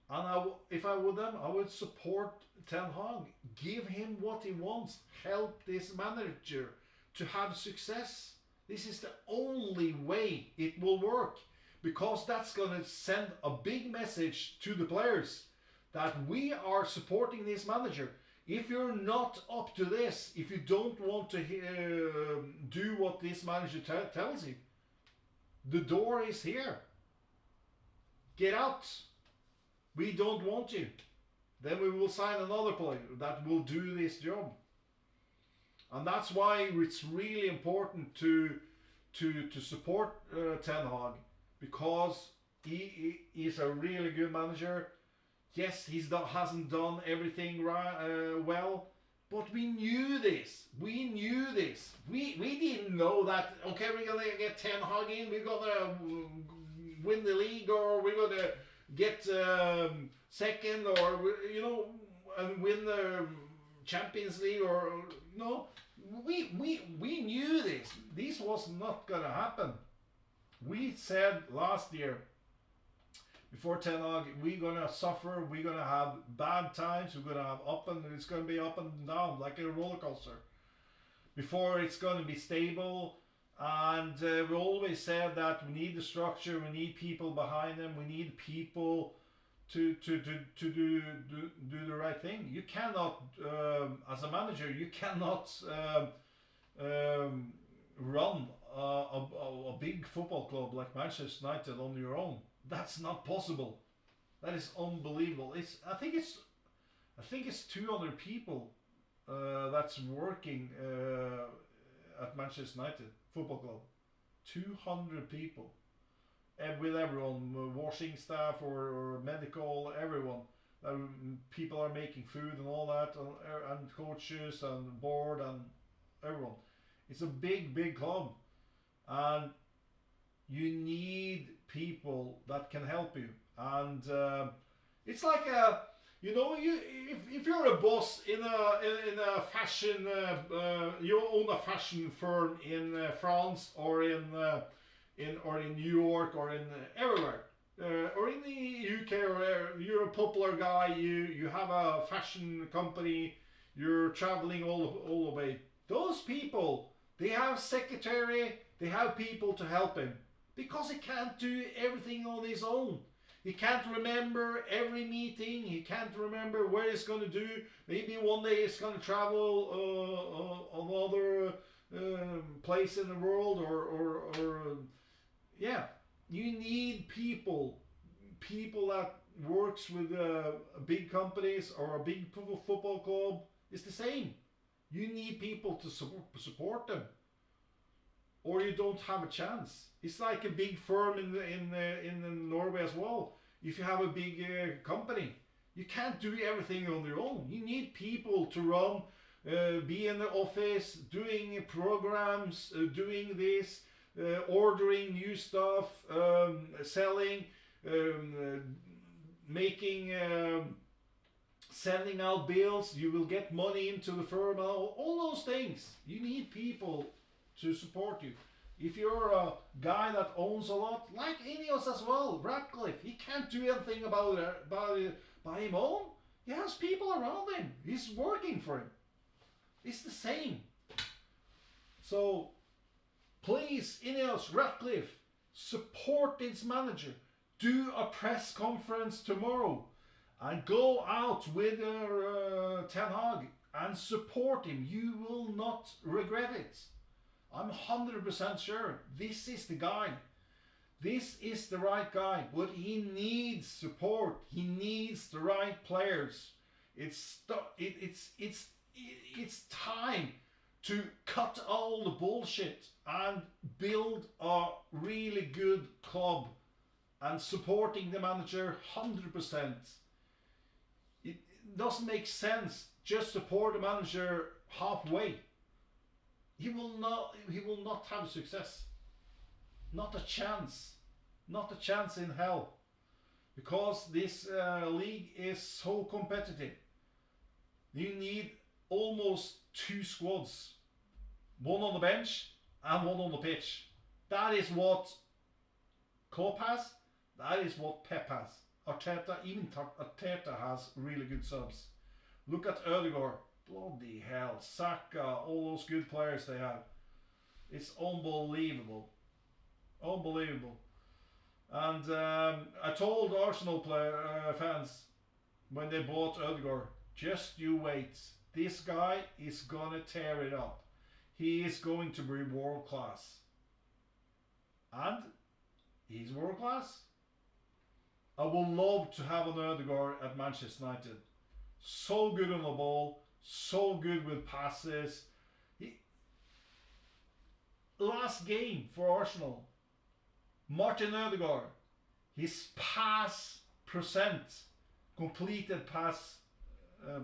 and if I were them, I would support Ten Hag. Give him what he wants. Help this manager to have success. This is the only way it will work, because that's going to send a big message to the players that we are supporting this manager. If you're not up to this, if you don't want to do what this manager tells you, the door is here. Get out. We don't want you. Then we will sign another player that will do this job. And that's why it's really important to support Ten Hag, because he is a really good manager. Yes, hasn't done everything well, but we knew this. We knew this. We didn't know that, okay, we're going to get Ten Hag in, we're going to win the league, or we're going to get second, or, and win the Champions League, or, we knew this. This was not going to happen. We said last year, before Ten Hag, we're gonna suffer. We're gonna have bad times. We're gonna have it's gonna be up and down like a roller coaster. Before it's gonna be stable, and we always said that we need the structure. We need people behind them. We need people to do the right thing. You cannot, as a manager, you cannot run a big football club like Manchester United on your own. That's not possible. That is unbelievable. I think it's 200 people that's working at Manchester United Football Club. 200 people, with everyone, washing staff or medical, everyone. People are making food and all that, and coaches and board and everyone. It's a big club, and you need people that can help you. And it's like if you're a boss in a fashion, you own a fashion firm in France, or in New York, or in everywhere, or in the UK, or you're a popular guy, you have a fashion company, you're traveling all the way. Those people, they have secretary, they have people to help him, because he can't do everything on his own. He can't remember every meeting. He can't remember where he's going to do. Maybe one day he's going to travel another place in the world, or yeah. You need people that works with big companies or a big football club. It's the same. You need people to support them. or you don't have a chance. It's like a big firm in Norway as well. If you have a big company, you can't do everything on your own. You need people to run, be in the office, doing programs, doing this, ordering new stuff, selling, making, sending out bills. You will get money into the firm. All those things. You need people to support you. If you're a guy that owns a lot, like Ineos as well, Ratcliffe, he can't do anything about it by him own. He has people around him. He's working for him. It's the same. So please, Ineos, Ratcliffe, support this manager. Do a press conference tomorrow and go out with Ten Hag and support him. You will not regret it. I'm 100% sure this is the guy. This is the right guy, but he needs support. He needs the right players. It's time to cut all the bullshit and build a really good club, and supporting the manager 100%. It doesn't make sense just support the manager halfway. He will not have success. Not a chance. Not a chance in hell. Because this league is so competitive. You need almost 2 squads. One on the bench and one on the pitch. That is what Klopp has. That is what Pep has. Arteta, even Arteta has really good subs. Look at Ødegaard. Bloody hell. Saka, all those good players they have. It's unbelievable. Unbelievable. And I told Arsenal fans when they bought Ødegaard, just you wait. This guy is gonna tear it up. He is going to be world class. And he's world class. I would love to have an Ødegaard at Manchester United. So good on the ball, so good with passes. Last game for Arsenal, Martin Ødegaard, his pass completed pass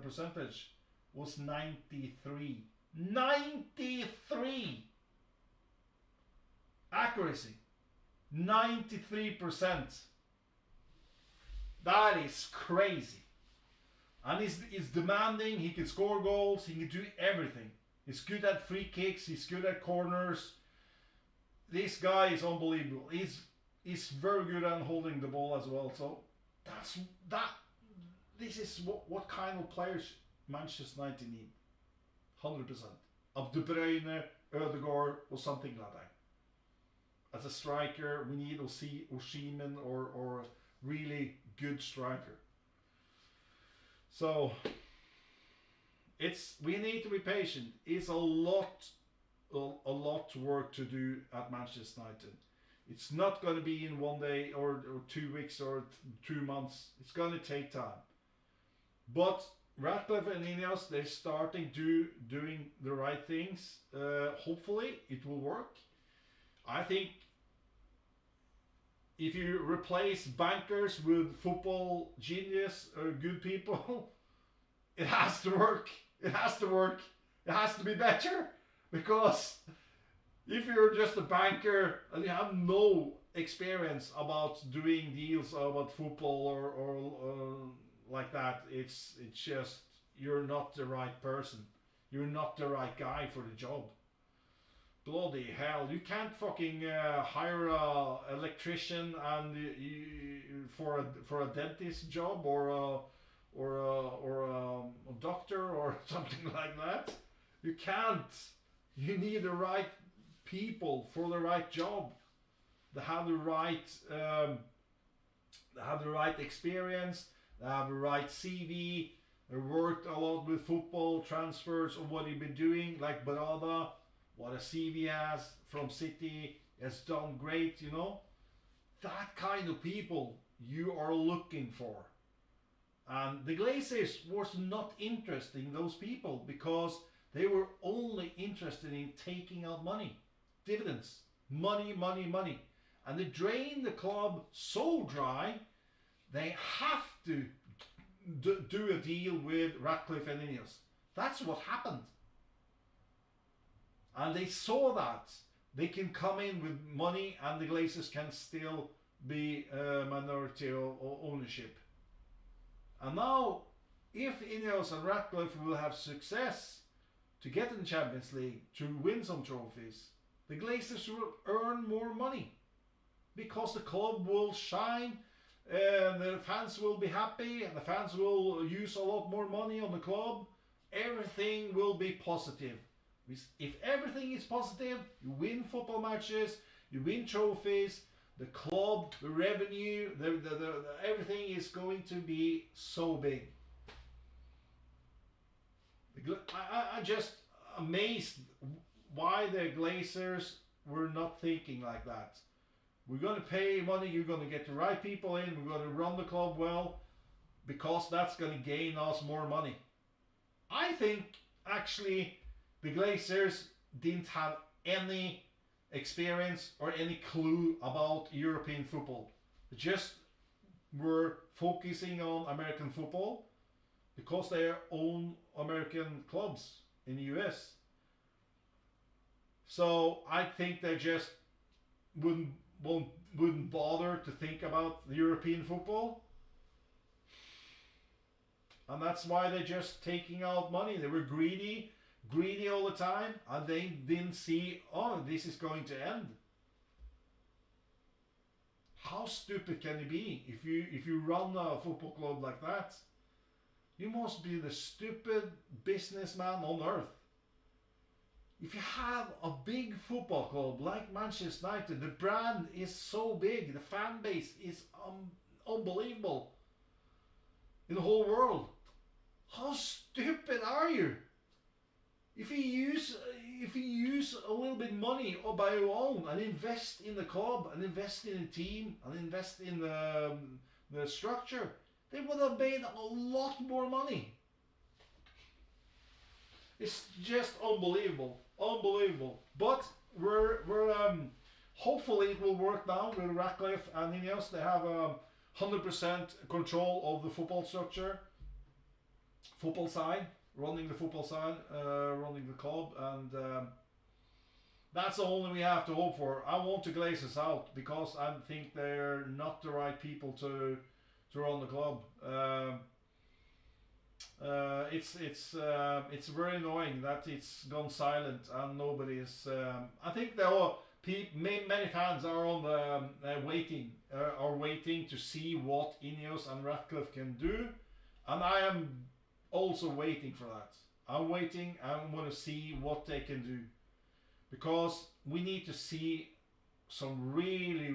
percentage was 93. 93! Accuracy, 93%. That is crazy. And he's demanding, he can score goals, he can do everything. He's good at free kicks, he's good at corners. This guy is unbelievable. He's very good at holding the ball as well. So this is what kind of players Manchester United need. 100%. Of De Bruyne, Ødegaard or something like that. As a striker, we need Osimhen or really good striker. So we need to be patient. It's a lot work to do at Manchester United. It's not going to be in 1 day or 2 weeks or 2 months. It's going to take time. But Ratcliffe and Ineos, they're starting doing the right things. Hopefully it will work. I think if you replace bankers with football genius or good people, it has to work. It has to work. It has to be better. Because if you're just a banker and you have no experience about doing deals about football or like that, it's just, you're not the right person. You're not the right guy for the job. Bloody hell, you can't fucking hire a electrician and for a dentist job or a doctor or something like that. You can't. You need the right people for the right job. They have the right experience. They have the right CV. They worked a lot with football transfers or what he's been doing, like Barada. What a CV has from City, has done great, you know. That kind of people you are looking for. And the Glazers was not interested in those people because they were only interested in taking out money. dividends. Money, money, money. And they drain the club so dry, they have to do a deal with Ratcliffe and Ineos. That's what happened. And they saw that. They can come in with money and the Glazers can still be minority ownership. And now, if Ineos and Ratcliffe will have success to get in the Champions League, to win some trophies, the Glazers will earn more money. Because the club will shine, the fans will be happy, and the fans will use a lot more money on the club. Everything will be positive. If everything is positive, you win football matches, you win trophies, the club, the revenue, everything is going to be so big. I'm just amazed why the Glazers were not thinking like that. We're going to pay money, you're going to get the right people in, we're going to run the club well, because that's going to gain us more money. I think actually the Glazers didn't have any experience or any clue about European football. They just were focusing on American football because they own American clubs in the US. So I think they just wouldn't bother to think about the European football. And that's why they're just taking out money. They were greedy all the time, and they didn't see, oh, this is going to end. How stupid can you be if you run a football club like that? You must be the stupid businessman on earth. If you have a big football club like Manchester United, the brand is so big, the fan base is unbelievable in the whole world. How stupid are you? If you use a little bit money by your own and invest in the club and invest in the team and invest in the structure, they would have made a lot more money. It's just unbelievable. But we're hopefully it will work now with Ratcliffe and Ineos. They have 100% control of the football structure, football side, running the football side, running the club, and that's the only we have to hope for. I want the Glazers out because I think they're not the right people to run the club. It's very annoying that it's gone silent and nobody is. I think there are many fans are on the waiting to see what Ineos and Ratcliffe can do, and I am also waiting for that. I'm waiting. I want to see what they can do, because we need to see some really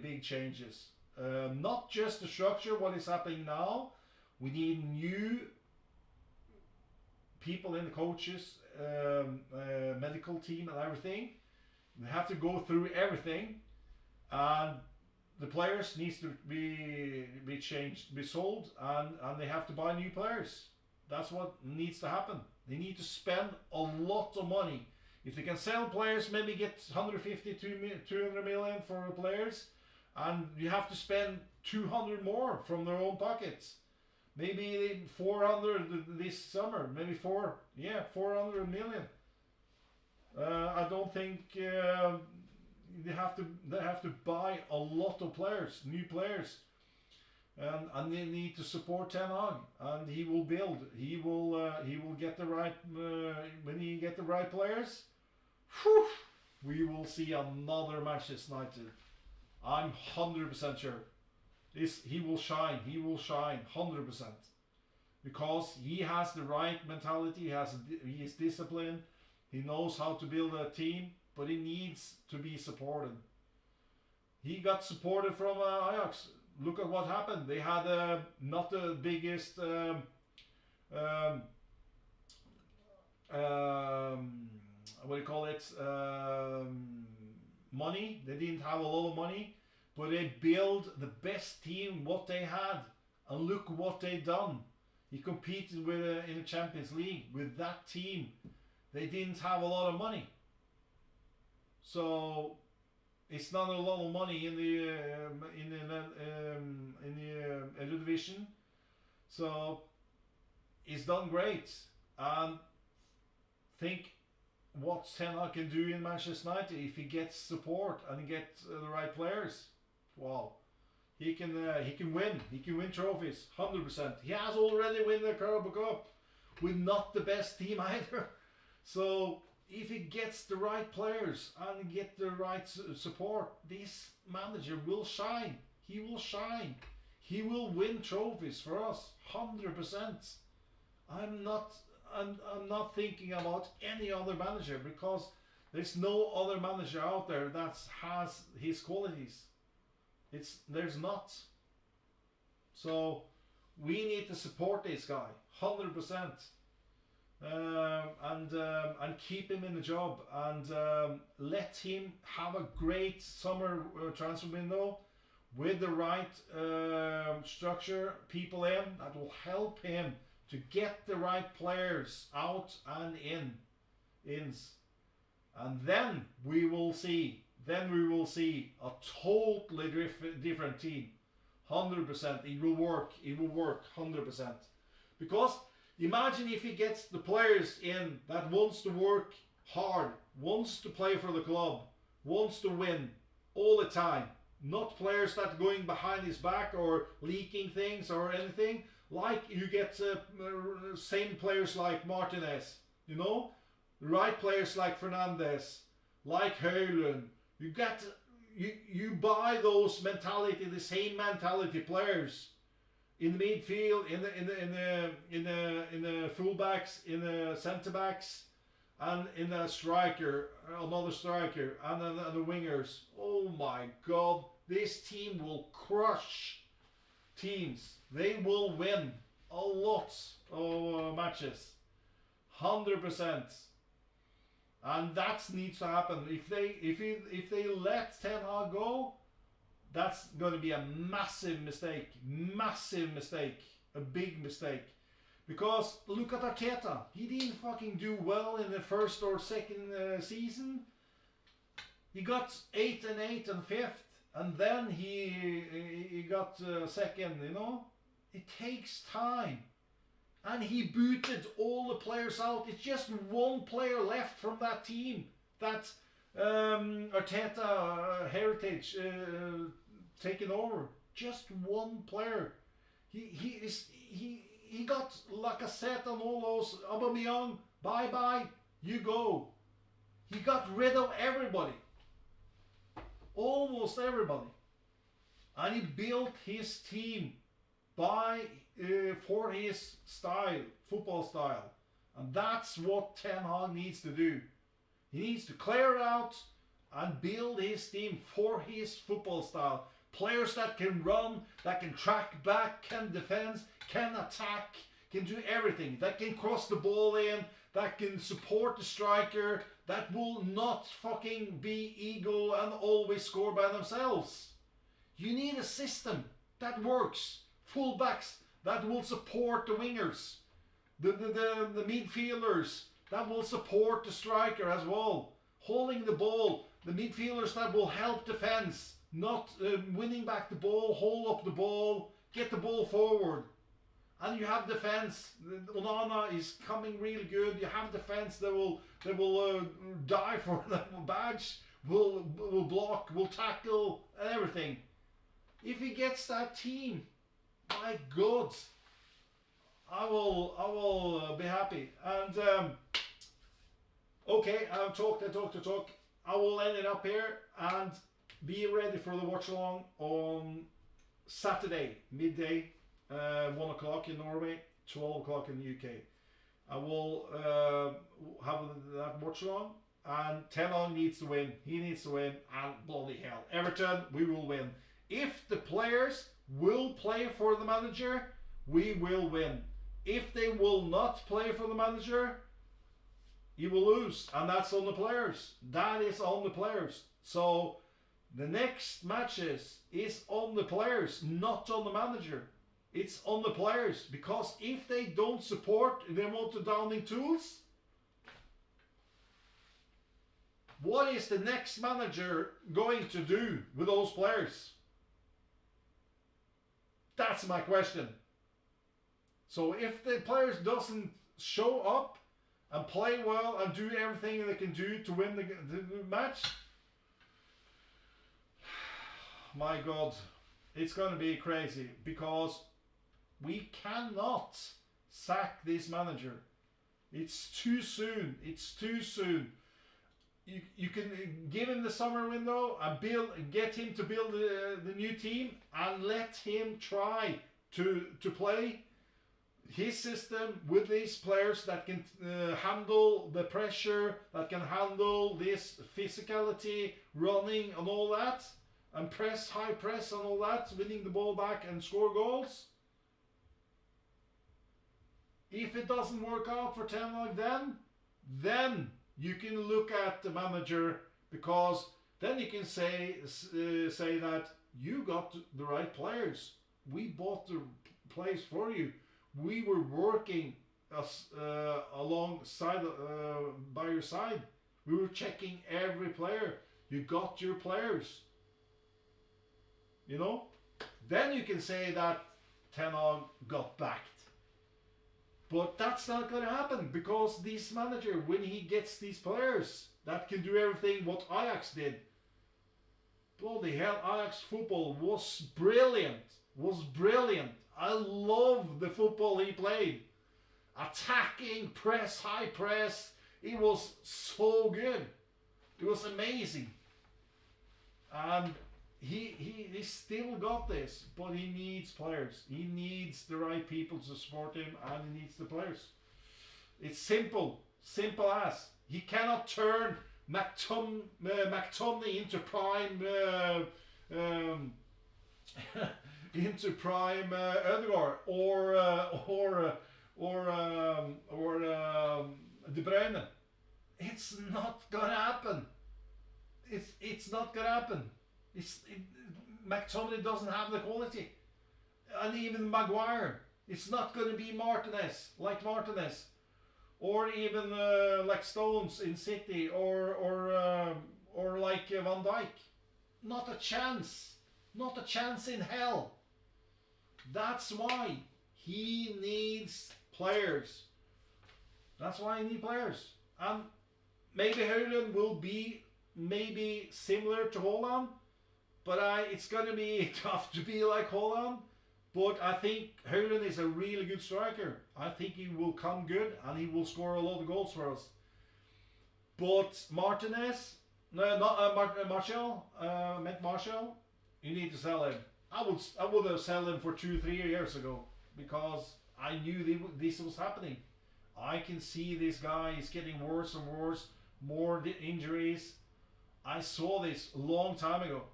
big changes. Not just the structure, what is happening now. We need new people in the coaches, medical team and everything. We have to go through everything, and the players needs to be changed, be sold, and they have to buy new players. That's what needs to happen. They need to spend a lot of money. If they can sell players, maybe get 150, 200 million for players, and you have to spend 200 more from their own pockets. Maybe 400 this summer, maybe 400 million. I don't think they have to buy a lot of players, new players, and they need to support Ten Hag, and he will build. He will get the right when he get the right players. Whew, we will see another Manchester United. I'm 100% sure. He will shine. He will shine 100%, because he has the right mentality. He is disciplined. He knows how to build a team, but he needs to be supported. He got supported from Ajax. Look at what happened. They had not the biggest what do you call it? Money. They didn't have a lot of money, but they built the best team what they had, and look what they done. He competed with in the Champions League with that team. They didn't have a lot of money, So it's not a lot of money in the Eredivisie. So it's done great. And think what Ten Hag can do in Manchester United if he gets support and he gets the right players. Wow, he can win. He can win trophies, 100%. He has already won the Carabao Cup with not the best team either. So if he gets the right players and get the right support, this manager will shine. He will shine. He will win trophies for us, 100%. I'm not thinking about any other manager, because there's no other manager out there that has his qualities. There's not. So we need to support this guy, 100%. And keep him in the job, and let him have a great summer transfer window with the right structure, people in that will help him to get the right players out and ins, and then we will see a totally different team, 100%. It will work 100%, because imagine if he gets the players in that wants to work hard, wants to play for the club, wants to win all the time. Not players that are going behind his back or leaking things or anything. Like you get same players like Martinez, you know, right players like Fernandez, like Højlund. You buy those mentality, the same mentality players in the midfield, in the fullbacks, in the centre backs, and in the striker, another striker, and the wingers. Oh my God, this team will crush teams. They will win a lot of matches, 100%. And that needs to happen. If they let Ten Hag go, that's going to be a massive mistake, a big mistake. Because look at Arteta, he didn't fucking do well in the first or second season. He got 8 and 8 and 5th, and then he got second. You know, it takes time. And he booted all the players out. It's just one player left from that team. That Arteta heritage taken over. Just one player. He got Lacazette and all those. Aubameyang, bye bye, you go. He got rid of everybody. Almost everybody. And he built his team for his style, football style. And that's what Ten Hag needs to do. He needs to clear out and build his team for his football style. Players that can run, that can track back, can defend, can attack, can do everything. That can cross the ball in, that can support the striker, that will not fucking be ego and always score by themselves. You need a system that works. Fullbacks that will support the wingers. The midfielders that will support the striker as well. Holding the ball. The midfielders that will help defense. Not winning back the ball, hold up the ball, get the ball forward. And you have defense. Onana is coming real good. You have defense that will die for the badge, will block, will tackle, and everything. If he gets that team, my God, I will be happy. And okay, I've talked. I will end it up here and be ready for the watch along on Saturday midday, 1 o'clock in Norway, 12 o'clock in the UK. I will have that watch along, and Ten Hag needs to win. He needs to win, and bloody hell, Everton, we will win. If the players will play for the manager, we will win. If they will not play for the manager, he will lose, and that's on the players. That is on the players. So the next matches is on the players, not on the manager. It's on the players, because if they don't support, they want the downing tools, What is the next manager going to do with those players? That's my question. So if the players doesn't show up and play well and do everything they can do to win the match, my God, it's going to be crazy, because we cannot sack this manager. It's too soon. It's too soon. You can give him the summer window and get him to build the new team, and let him try to play his system with these players that can handle the pressure, that can handle this physicality, running and all that, and high press and all that, winning the ball back and score goals. If it doesn't work out for Ten Hag, then you can look at the manager, because then you can say that you got the right players. We bought the players for you. We were working alongside by your side. We were checking every player. You got your players. You know? Then you can say that Ten Hag got backed. But that's not going to happen, because this manager, when he gets these players that can do everything what Ajax did, bloody hell, Ajax football was brilliant. I love the football he played. Attacking, high press. It was so good. It was amazing. And he still got this, but he needs players. He needs the right people to support him, and he needs the players. It's simple as. He cannot turn McTominay into prime into prime Ødegaard or De Bruyne. It's not gonna happen. It's not gonna happen. McTominay doesn't have the quality, and even Maguire. It's not going to be Martinez, or even like Stones in City, or like Van Dijk. Not a chance in hell. That's why he needs players. And maybe Højlund will be similar to Haaland. But it's going to be tough to be like Haaland. But I think Højlund is a really good striker. I think he will come good, and he will score a lot of goals for us. But Martinez, Martial, Martial, you need to sell him. I would have sold him for 2-3 years ago, because I knew this was happening. I can see this guy is getting worse and worse, more injuries. I saw this a long time ago.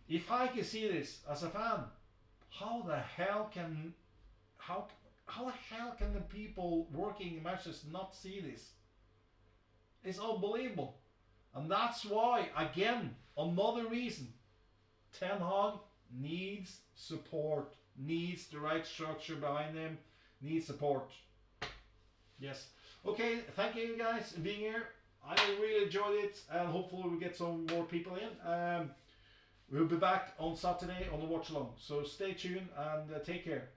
If I can see this as a fan, how the hell can the people working in Manchester not see this? It's unbelievable. And that's why, again, another reason, Ten Hag needs support, needs the right structure behind him, needs support. Yes. Okay, thank you guys for being here. I really enjoyed it, and hopefully we'll get some more people in. We'll be back on Saturday on the watch along. So stay tuned and take care.